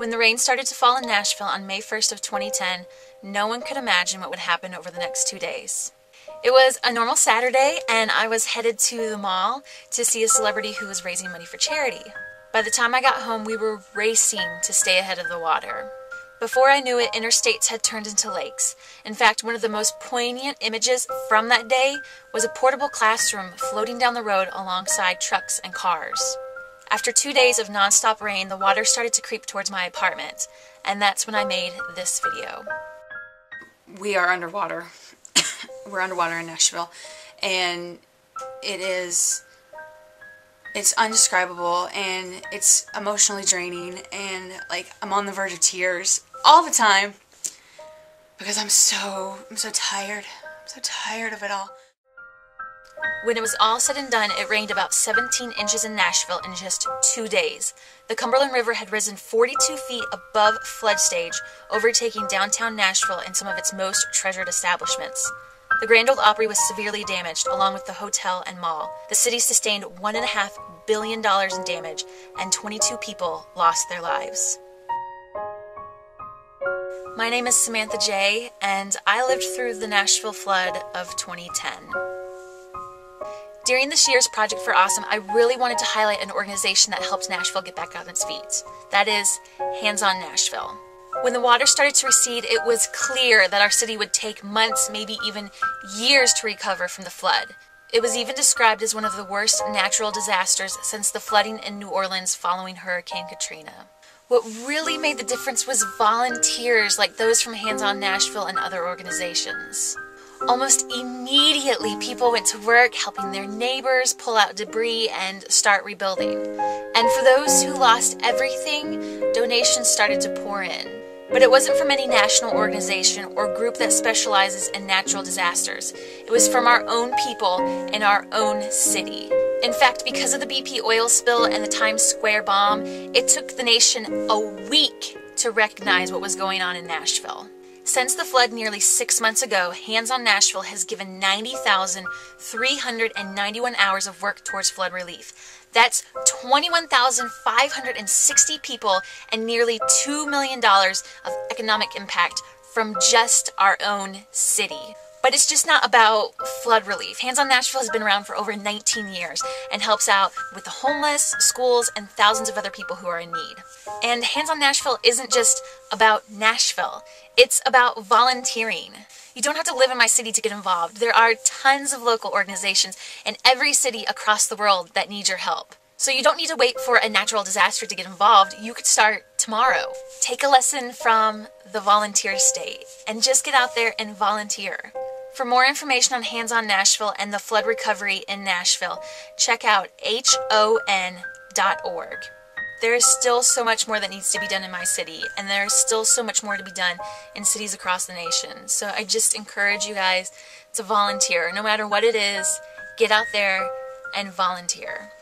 When the rain started to fall in Nashville on May 1st of 2010, no one could imagine what would happen over the next 2 days. It was a normal Saturday, and I was headed to the mall to see a celebrity who was raising money for charity. By the time I got home, we were racing to stay ahead of the water. Before I knew it, interstates had turned into lakes. In fact, one of the most poignant images from that day was a portable classroom floating down the road alongside trucks and cars. After 2 days of nonstop rain, the water started to creep towards my apartment, and that's when I made this video. We are underwater. We're underwater in Nashville, and it's undescribable, and it's emotionally draining, and like I'm on the verge of tears all the time because I'm so tired. I'm so tired of it all. When it was all said and done, it rained about 17 inches in Nashville in just 2 days. The Cumberland River had risen 42 feet above flood stage, overtaking downtown Nashville and some of its most treasured establishments. The Grand Ole Opry was severely damaged, along with the hotel and mall. The city sustained $1.5 billion in damage, and 22 people lost their lives. My name is Samantha J, and I lived through the Nashville flood of 2010. During this year's Project for Awesome, I really wanted to highlight an organization that helped Nashville get back on its feet. That is Hands on Nashville. When the water started to recede, it was clear that our city would take months, maybe even years to recover from the flood. It was even described as one of the worst natural disasters since the flooding in New Orleans following Hurricane Katrina. What really made the difference was volunteers like those from Hands on Nashville and other organizations. Almost immediately, people went to work helping their neighbors pull out debris and start rebuilding. And for those who lost everything, donations started to pour in. But it wasn't from any national organization or group that specializes in natural disasters. It was from our own people in our own city. In fact, because of the BP oil spill and the Times Square bomb, it took the nation a week to recognize what was going on in Nashville. Since the flood nearly 6 months ago, Hands on Nashville has given 90,391 hours of work towards flood relief. That's 21,560 people and nearly $2 million of economic impact from just our own city. But it's just not about flood relief. Hands on Nashville has been around for over 19 years and helps out with the homeless, schools, and thousands of other people who are in need. And Hands on Nashville isn't just about Nashville. It's about volunteering. You don't have to live in my city to get involved. There are tons of local organizations in every city across the world that need your help. So you don't need to wait for a natural disaster to get involved. You could start tomorrow. Take a lesson from the volunteer state and just get out there and volunteer. For more information on Hands on Nashville and the flood recovery in Nashville, check out HON.org. There is still so much more that needs to be done in my city, and there is still so much more to be done in cities across the nation. So I just encourage you guys to volunteer. No matter what it is, get out there and volunteer.